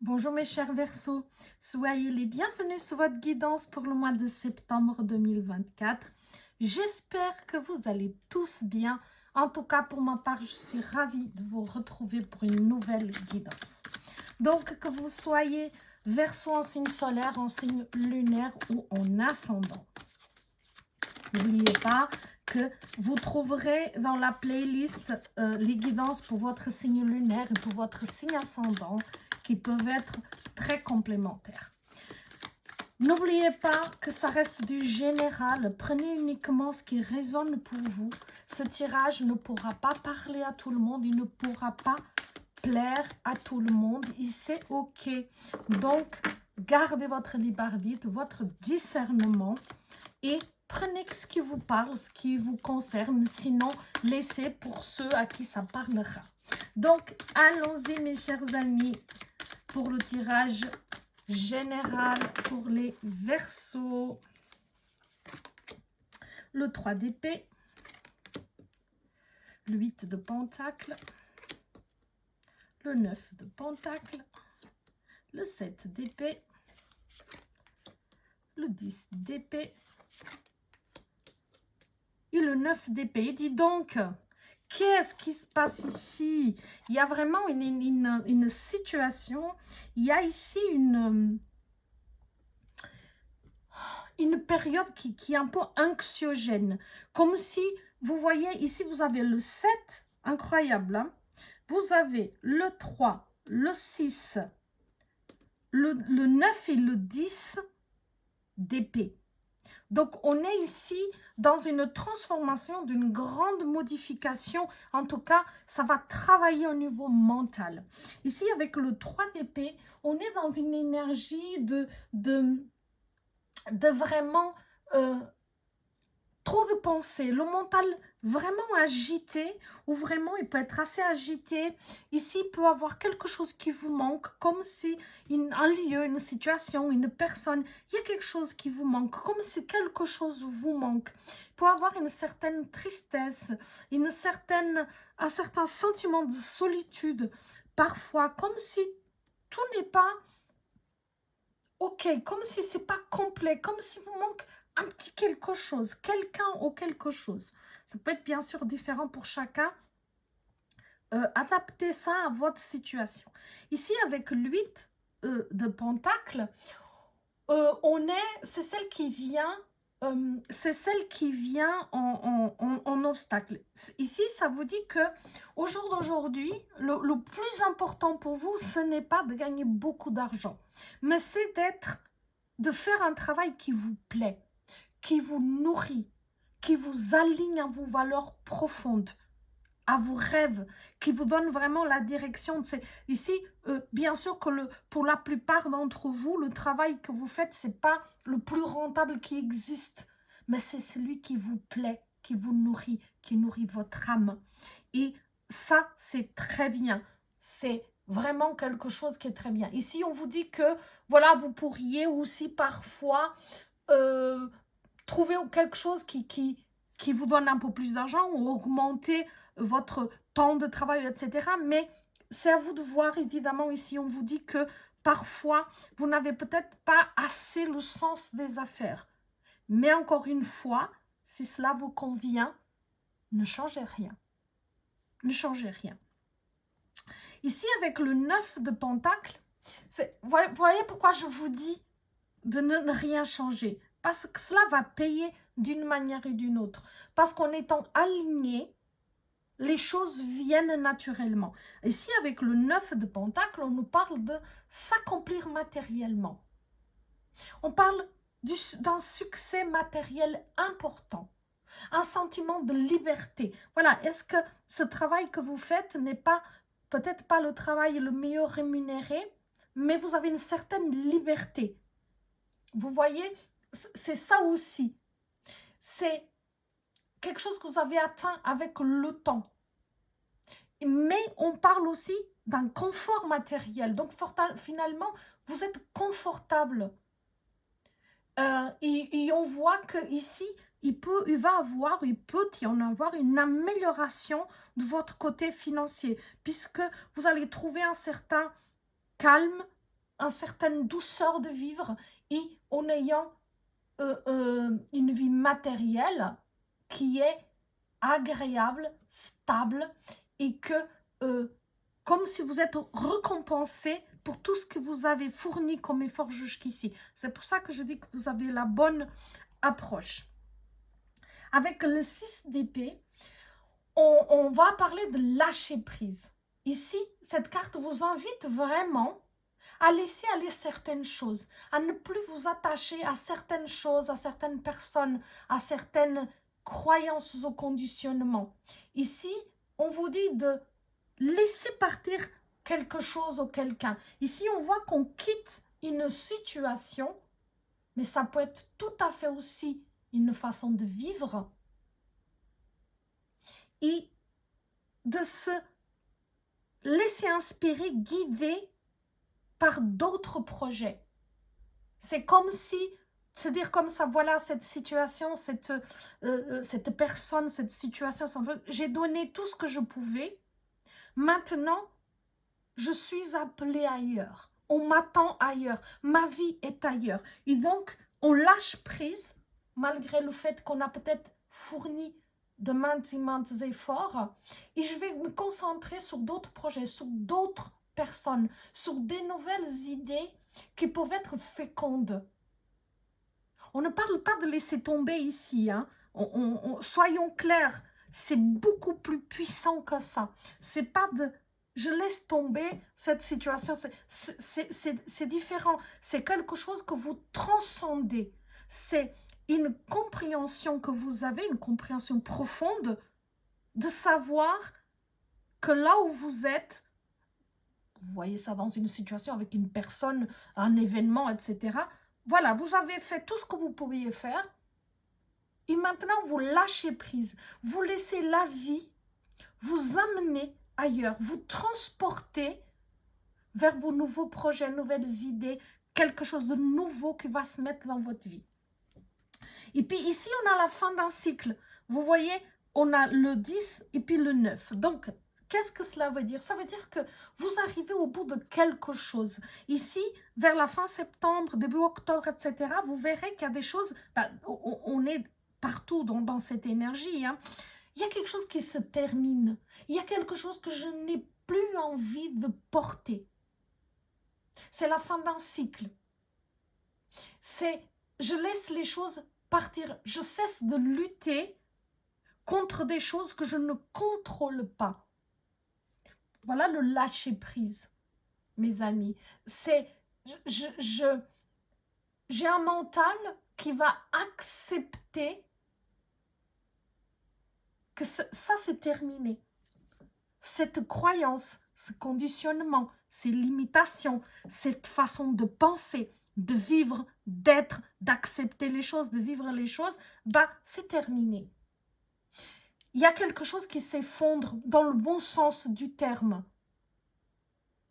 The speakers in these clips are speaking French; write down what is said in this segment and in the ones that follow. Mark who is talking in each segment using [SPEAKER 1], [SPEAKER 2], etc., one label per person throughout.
[SPEAKER 1] Bonjour mes chers Verseaux, soyez les bienvenus sur votre guidance pour le mois de septembre 2024. J'espère que vous allez tous bien. En tout cas, pour ma part, je suis ravie de vous retrouver pour une nouvelle guidance. Donc, que vous soyez Verseau en signe solaire, en signe lunaire ou en ascendant. N'oubliez pas que vous trouverez dans la playlist les guidances pour votre signe lunaire et pour votre signe ascendant qui peuvent être très complémentaires. N'oubliez pas que ça reste du général. Prenez uniquement ce qui résonne pour vous. Ce tirage ne pourra pas parler à tout le monde. Il ne pourra pas plaire à tout le monde. Et c'est OK. Donc, gardez votre libre arbitre, votre discernement et prenez ce qui vous parle, ce qui vous concerne. Sinon, laissez pour ceux à qui ça parlera. Donc, allons-y mes chers amis pour le tirage général pour les Verseaux. Le 3 d'épée, le 8 de pentacle, le 9 de pentacle, le 7 d'épée, le 10 d'épée et le 9 d'épée. Dis donc, qu'est-ce qui se passe ici? Il y a vraiment une situation, il y a ici une période qui est un peu anxiogène. Comme si, vous voyez, ici vous avez le 7, incroyable, hein? Vous avez le 3, le 6, le 9 et le 10 d'épée. Donc, on est ici dans une transformation, d'une grande modification. En tout cas, ça va travailler au niveau mental. Ici, avec le 3 d'épée, on est dans une énergie de vraiment trop de pensées, le mental vraiment agité, ou vraiment il peut être assez agité. Ici, il peut y avoir quelque chose qui vous manque, comme si un lieu, une situation, une personne, il y a quelque chose qui vous manque, comme si quelque chose vous manque. Il peut y avoir une certaine tristesse, un certain sentiment de solitude, parfois, comme si tout n'est pas OK, comme si c'est pas complet, comme si vous manque un petit quelque chose, quelqu'un ou quelque chose. Ça peut être bien sûr différent pour chacun. Adaptez ça à votre situation. Ici, avec l'8 de pentacle, c'est celle qui vient, en obstacle. Ici, ça vous dit que au jour d'aujourd'hui, le plus important pour vous, ce n'est pas de gagner beaucoup d'argent, mais c'est de faire un travail qui vous plaît, qui vous nourrit, qui vous aligne à vos valeurs profondes, à vos rêves, qui vous donne vraiment la direction. Ici, bien sûr que pour la plupart d'entre vous, le travail que vous faites, ce n'est pas le plus rentable qui existe, mais c'est celui qui vous plaît, qui vous nourrit, qui nourrit votre âme. Et ça, c'est très bien. C'est vraiment quelque chose qui est très bien. Ici, on vous dit que, voilà, vous pourriez aussi parfois trouver quelque chose qui vous donne un peu plus d'argent ou augmenter votre temps de travail, etc. Mais c'est à vous de voir, évidemment. Ici, on vous dit que parfois, vous n'avez peut-être pas assez le sens des affaires. Mais encore une fois, si cela vous convient, ne changez rien. Ne changez rien. Ici, avec le 9 de pentacle, vous voyez pourquoi je vous dis de ne rien changer. Parce que cela va payer d'une manière et d'une autre. Parce qu'en étant aligné, les choses viennent naturellement. Ici, avec le 9 de pentacle, on nous parle de s'accomplir matériellement. On parle d'un succès matériel important. Un sentiment de liberté. Voilà, est-ce que ce travail que vous faites n'est pas, peut-être pas le travail le mieux rémunéré, mais vous avez une certaine liberté. Vous voyez, c'est ça aussi. C'est quelque chose que vous avez atteint avec le temps. Mais on parle aussi d'un confort matériel. Donc, finalement, vous êtes confortable. Et on voit qu'ici, il peut y en avoir une amélioration de votre côté financier, puisque vous allez trouver un certain calme, une certaine douceur de vivre et en ayant une vie matérielle qui est agréable, stable et que comme si vous êtes récompensé pour tout ce que vous avez fourni comme effort jusqu'ici. C'est pour ça que je dis que vous avez la bonne approche. Avec le 6 d'épée, on va parler de lâcher prise. Ici, cette carte vous invite vraiment à laisser aller certaines choses, à ne plus vous attacher à certaines choses, à certaines personnes, à certaines croyances ou conditionnements. Ici, on vous dit de laisser partir quelque chose ou quelqu'un. Ici, on voit qu'on quitte une situation, mais ça peut être tout à fait aussi une façon de vivre et de se laisser inspirer, guider par d'autres projets. C'est comme si, se dire comme ça, voilà cette situation, cette personne, cette situation, j'ai donné tout ce que je pouvais. Maintenant, je suis appelée ailleurs. On m'attend ailleurs. Ma vie est ailleurs. Et donc, on lâche prise, malgré le fait qu'on a peut-être fourni de maintes et maintes efforts. Et je vais me concentrer sur d'autres projets, sur d'autres personnes, sur des nouvelles idées qui peuvent être fécondes. On ne parle pas de laisser tomber ici. Hein. Soyons clairs, c'est beaucoup plus puissant que ça. C'est pas de... Je laisse tomber cette situation. C'est différent. C'est quelque chose que vous transcendez. C'est une compréhension que vous avez, une compréhension profonde de savoir que là où vous êtes, vous voyez ça dans une situation avec une personne, un événement, etc. Voilà, vous avez fait tout ce que vous pouviez faire. Et maintenant, vous lâchez prise. Vous laissez la vie vous amener ailleurs. Vous transporter vers vos nouveaux projets, nouvelles idées, quelque chose de nouveau qui va se mettre dans votre vie. Et puis ici, on a la fin d'un cycle. Vous voyez, on a le 10 et puis le 9. Donc, qu'est-ce que cela veut dire? Ça veut dire que vous arrivez au bout de quelque chose. Ici, vers la fin septembre, début octobre, etc., vous verrez qu'il y a des choses, on est partout dans cette énergie. Hein. Il y a quelque chose qui se termine. Il y a quelque chose que je n'ai plus envie de porter. C'est la fin d'un cycle. C'est, je laisse les choses partir. Je cesse de lutter contre des choses que je ne contrôle pas. Voilà le lâcher prise, mes amis. C'est, j'ai un mental qui va accepter que ça c'est terminé. Cette croyance, ce conditionnement, ces limitations, cette façon de penser, de vivre, d'être, d'accepter les choses, de vivre les choses, c'est terminé. Il y a quelque chose qui s'effondre dans le bon sens du terme.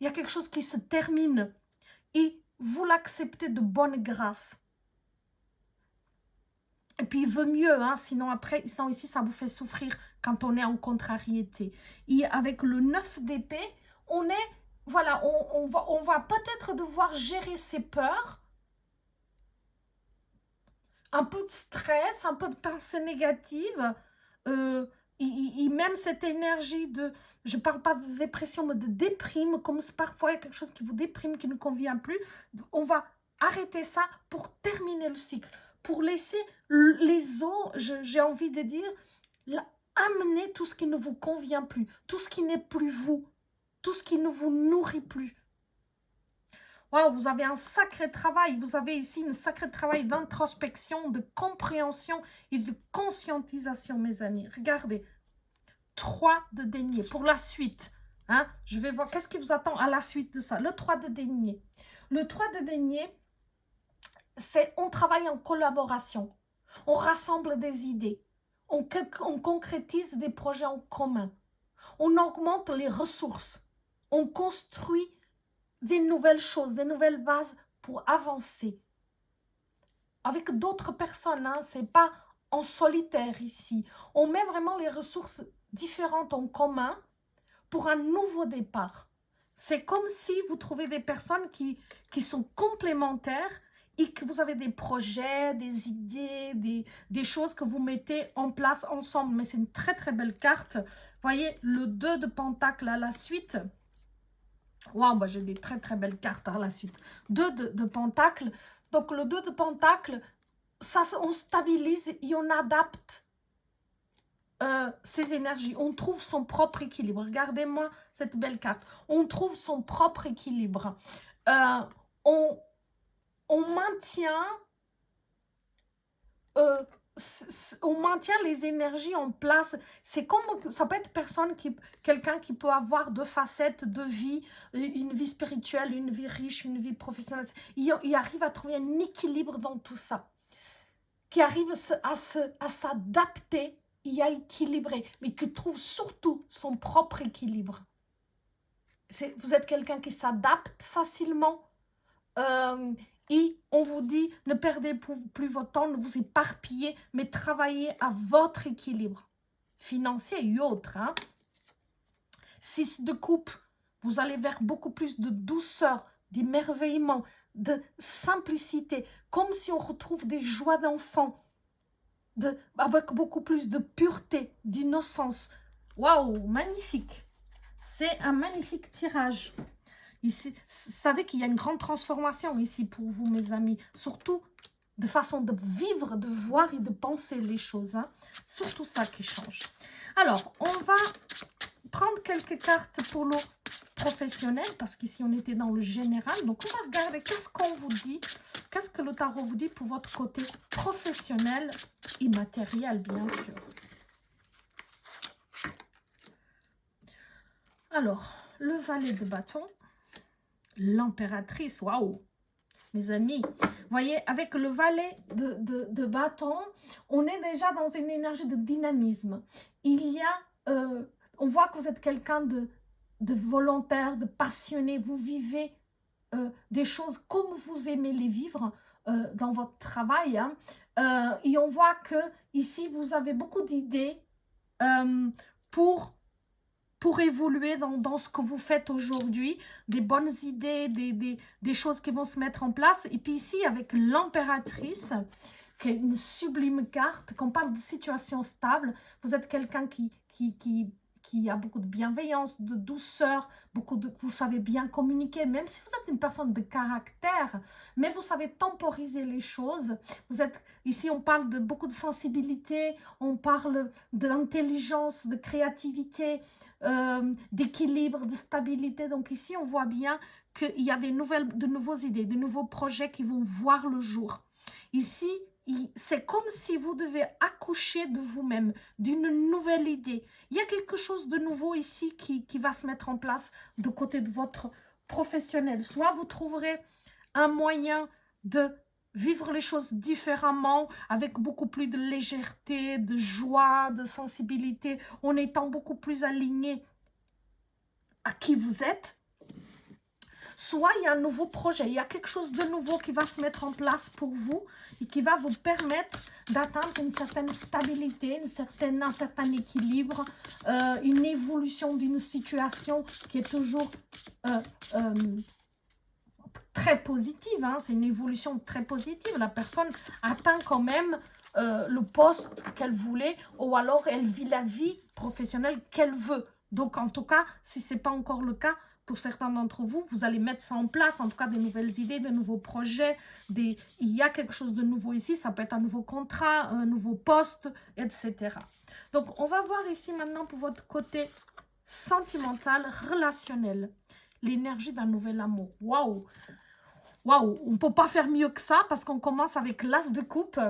[SPEAKER 1] Il y a quelque chose qui se termine et vous l'acceptez de bonne grâce. Et puis il veut mieux, hein, sinon ici ça vous fait souffrir quand on est en contrariété. Et avec le 9 d'épée, on est, voilà, on va peut-être devoir gérer ses peurs, un peu de stress, un peu de pensée négative, et même cette énergie de, je ne parle pas de dépression, mais de déprime, comme parfois il y a quelque chose qui vous déprime, qui ne convient plus, on va arrêter ça pour terminer le cycle, pour laisser les eaux, j'ai envie de dire, amener tout ce qui ne vous convient plus, tout ce qui n'est plus vous, tout ce qui ne vous nourrit plus. Wow, vous avez un sacré travail, vous avez ici un sacré travail d'introspection, de compréhension et de conscientisation, mes amis. Regardez, 3 de denier pour la suite. Hein? Je vais voir qu'est-ce qui vous attend à la suite de ça. Le 3 de denier. Le 3 de denier, c'est on travaille en collaboration, on rassemble des idées, on concrétise des projets en commun, on augmente les ressources, on construit des nouvelles choses, des nouvelles bases pour avancer. Avec d'autres personnes, hein, ce n'est pas en solitaire ici. On met vraiment les ressources différentes en commun pour un nouveau départ. C'est comme si vous trouvez des personnes qui sont complémentaires et que vous avez des projets, des idées, des choses que vous mettez en place ensemble. Mais c'est une très très belle carte. Voyez, le 2 de Pentacle à la suite. Waouh, bah j'ai des très très belles cartes à la suite. 2 de Pentacle. Donc le 2 de Pentacle, ça, on stabilise et on adapte ses énergies. On trouve son propre équilibre. Regardez-moi cette belle carte. On trouve son propre équilibre. Euh, on, on maintient on maintient les énergies en place. C'est comme, ça peut être quelqu'un qui peut avoir deux facettes de vie, une vie spirituelle, une vie riche, une vie professionnelle. Il arrive à trouver un équilibre dans tout ça, qui arrive à s'adapter et à équilibrer, mais qui trouve surtout son propre équilibre. Vous êtes quelqu'un qui s'adapte facilement, et on vous dit, ne perdez plus votre temps, ne vous éparpillez, mais travaillez à votre équilibre financier et autres. 6 de coupe, vous allez vers beaucoup plus de douceur, d'émerveillement, de simplicité, comme si on retrouve des joies d'enfant, avec beaucoup plus de pureté, d'innocence. Waouh, magnifique! C'est un magnifique tirage. Ici, c'est-à-dire qu'il y a une grande transformation ici pour vous, mes amis. Surtout de façon de vivre, de voir et de penser les choses. Surtout ça qui change. Alors, on va prendre quelques cartes pour le professionnel, parce qu'ici, on était dans le général. Donc, on va regarder qu'est-ce qu'on vous dit, qu'est-ce que le tarot vous dit pour votre côté professionnel et matériel, bien sûr. Alors, le valet de bâton. L'impératrice, waouh, mes amis. Voyez, avec le valet de bâton, on est déjà dans une énergie de dynamisme. On voit que vous êtes quelqu'un de volontaire, de passionné. Vous vivez des choses comme vous aimez les vivre dans votre travail. Et on voit que ici, vous avez beaucoup d'idées pour évoluer dans ce que vous faites aujourd'hui, des bonnes idées, des choses qui vont se mettre en place. Et puis ici, avec l'impératrice, qui est une sublime carte, qu'on parle de situation stable, vous êtes quelqu'un qui a beaucoup de bienveillance, de douceur, vous savez bien communiquer, même si vous êtes une personne de caractère, mais vous savez temporiser les choses. Ici, on parle de beaucoup de sensibilité, on parle d'intelligence, de créativité, d'équilibre, de stabilité. Donc ici, on voit bien qu'il y a de nouvelles idées, de nouveaux projets qui vont voir le jour. Ici, c'est comme si vous devez accoucher de vous-même, d'une nouvelle idée. Il y a quelque chose de nouveau ici qui va se mettre en place de côté de votre professionnel. Soit vous trouverez un moyen de vivre les choses différemment, avec beaucoup plus de légèreté, de joie, de sensibilité, en étant beaucoup plus aligné à qui vous êtes. Soit il y a un nouveau projet, il y a quelque chose de nouveau qui va se mettre en place pour vous et qui va vous permettre d'atteindre une certaine stabilité, un certain équilibre, une évolution d'une situation qui est toujours très positive. C'est une évolution très positive. La personne atteint quand même le poste qu'elle voulait, ou alors elle vit la vie professionnelle qu'elle veut. Donc en tout cas, si ce n'est pas encore le cas, pour certains d'entre vous, vous allez mettre ça en place, en tout cas des nouvelles idées, de nouveaux projets. Il y a quelque chose de nouveau ici, ça peut être un nouveau contrat, un nouveau poste, etc. Donc on va voir ici maintenant pour votre côté sentimental, relationnel, l'énergie d'un nouvel amour. Waouh! Waouh, on ne peut pas faire mieux que ça parce qu'on commence avec l'as de coupe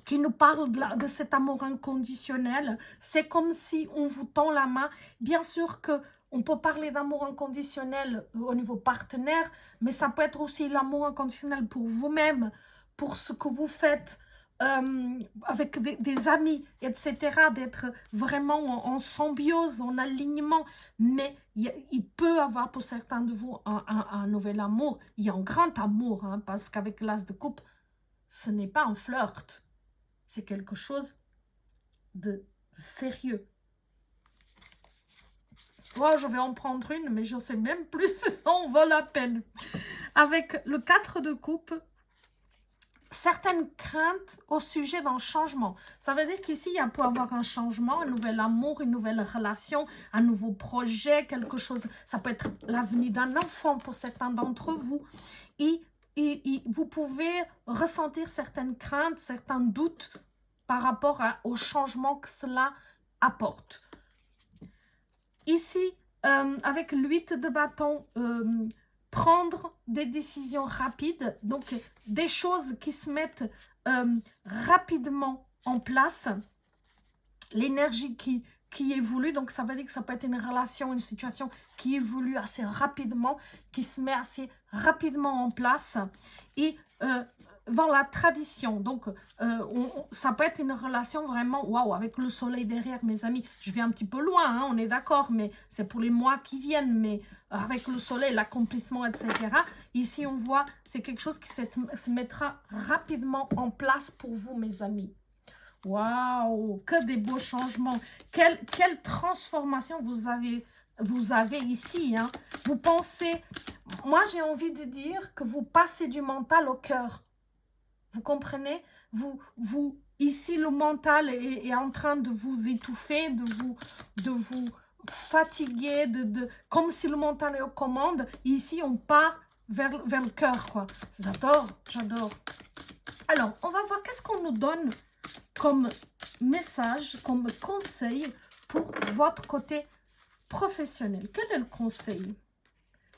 [SPEAKER 1] qui nous parle de cet amour inconditionnel. C'est comme si on vous tend la main. Bien sûr qu'on peut parler d'amour inconditionnel au niveau partenaire, mais ça peut être aussi l'amour inconditionnel pour vous-même, pour ce que vous faites avec des amis, etc., d'être vraiment en symbiose, en alignement. Mais il peut avoir pour certains de vous un nouvel amour. Il y a un grand amour, parce qu'avec l'as de coupe, ce n'est pas un flirt. C'est quelque chose de sérieux. Moi, je vais en prendre une, mais je ne sais même plus si ça en vaut la peine. Avec le 4 de coupe, certaines craintes au sujet d'un changement. Ça veut dire qu'ici, il peut y avoir un changement, un nouvel amour, une nouvelle relation, un nouveau projet, quelque chose. Ça peut être l'avenir d'un enfant pour certains d'entre vous. Et vous pouvez ressentir certaines craintes, certains doutes par rapport au changement que cela apporte. Ici, avec l'8 de bâton, prendre des décisions rapides, donc des choses qui se mettent rapidement en place, l'énergie qui évolue, donc ça veut dire que ça peut être une relation, une situation qui évolue assez rapidement, qui se met assez rapidement en place, et dans la tradition, donc ça peut être une relation vraiment, waouh, avec le soleil derrière, mes amis, je vais un petit peu loin, hein, on est d'accord, mais c'est pour les mois qui viennent, mais avec le soleil, l'accomplissement, etc. Ici, on voit, c'est quelque chose qui se mettra rapidement en place pour vous, mes amis. Waouh, que des beaux changements. Quelle transformation vous avez ici. Hein. Vous pensez, moi j'ai envie de dire que vous passez du mental au cœur. Vous comprenez? Ici, le mental est en train de vous étouffer, de vous fatiguer, comme si le mental est aux commandes. Ici, on part vers le cœur, quoi. J'adore, j'adore. Alors, on va voir qu'est-ce qu'on nous donne comme message, comme conseil pour votre côté professionnel. Quel est le conseil?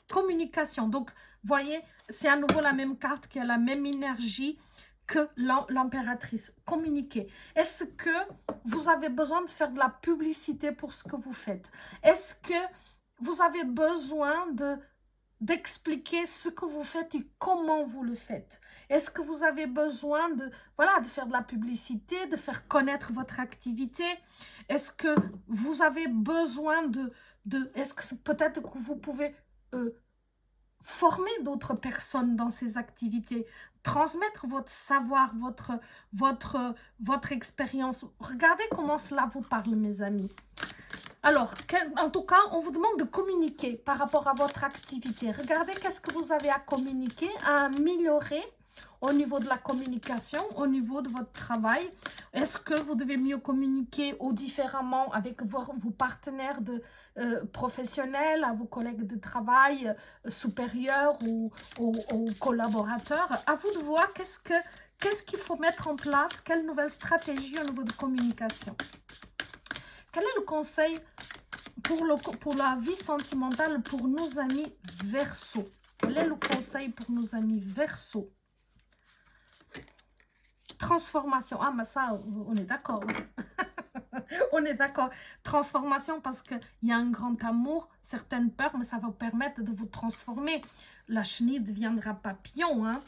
[SPEAKER 1] Communication. Donc, voyez, c'est à nouveau la même carte qui a la même énergie que l'impératrice. Communiquer. Est-ce que vous avez besoin de faire de la publicité pour ce que vous faites? Est-ce que vous avez besoin d'expliquer ce que vous faites et comment vous le faites? Est-ce que vous avez besoin de faire de la publicité, de faire connaître votre activité? Est-ce que vous avez besoin est-ce que peut-être que vous pouvez former d'autres personnes dans ces activités, transmettre votre savoir, votre expérience? Regardez comment cela vous parle, mes amis. Alors, en tout cas, on vous demande de communiquer par rapport à votre activité. Regardez qu'est-ce que vous avez à communiquer, à améliorer au niveau de la communication, au niveau de votre travail. Est-ce que vous devez mieux communiquer ou différemment avec vos partenaires professionnels, à vos collègues de travail supérieurs ou aux collaborateurs? À vous de voir qu'est-ce qu'il faut mettre en place, quelle nouvelle stratégie au niveau de communication. Quel est le conseil pour la vie sentimentale pour nos amis Verseau? Quel est le conseil pour nos amis Verseau? Transformation. Ah, mais ça, on est d'accord. On est d'accord. Transformation parce qu'il y a un grand amour, certaines peurs, mais ça va vous permettre de vous transformer. La chenille deviendra papillon. Hein?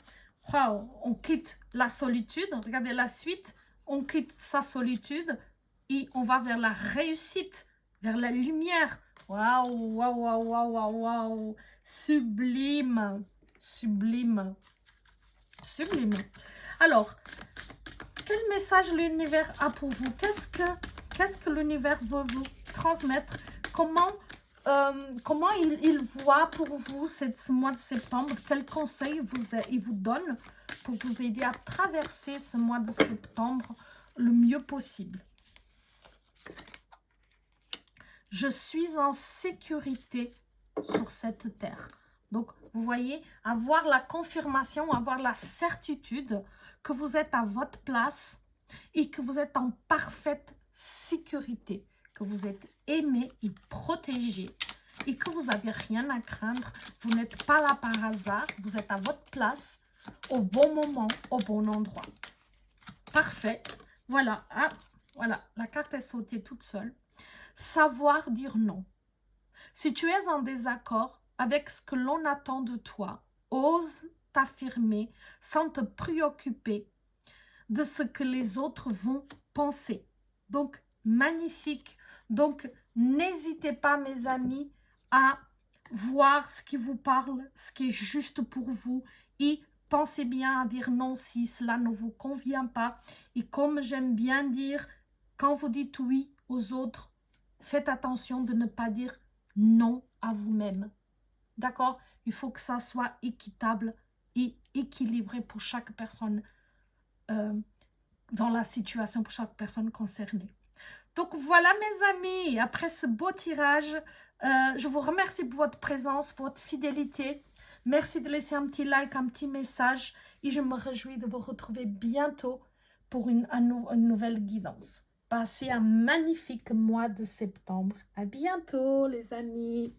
[SPEAKER 1] Wow. On quitte la solitude. Regardez la suite. On quitte sa solitude et on va vers la réussite, vers la lumière. Waouh, waouh, waouh, waouh, waouh, waouh. Sublime, sublime, sublime. Alors, quel message l'univers a pour vous? Qu'est-ce que l'univers veut vous transmettre? Comment il voit pour vous ce mois de septembre? Quels conseils il vous donne pour vous aider à traverser ce mois de septembre le mieux possible? Je suis en sécurité sur cette terre. Donc, vous voyez, avoir la confirmation, avoir la certitude que vous êtes à votre place et que vous êtes en parfaite sécurité, que vous êtes aimé et protégé et que vous n'avez rien à craindre. Vous n'êtes pas là par hasard, vous êtes à votre place, au bon moment, au bon endroit. Parfait. Voilà. Ah, voilà, la carte est sautée toute seule. Savoir dire non. Si tu es en désaccord avec ce que l'on attend de toi, ose t'affirmer sans te préoccuper de ce que les autres vont penser. Donc, magnifique. Donc, n'hésitez pas, mes amis, à voir ce qui vous parle, ce qui est juste pour vous et pensez bien à dire non si cela ne vous convient pas. Et comme j'aime bien dire, quand vous dites oui aux autres, faites attention de ne pas dire non à vous-même. D'accord? Il faut que ça soit équitable et équilibré pour chaque personne dans la situation, pour chaque personne concernée. Donc voilà mes amis, après ce beau tirage, je vous remercie pour votre présence, pour votre fidélité. Merci de laisser un petit like, un petit message et je me réjouis de vous retrouver bientôt pour une nouvelle guidance. Passez un magnifique mois de septembre. À bientôt les amis.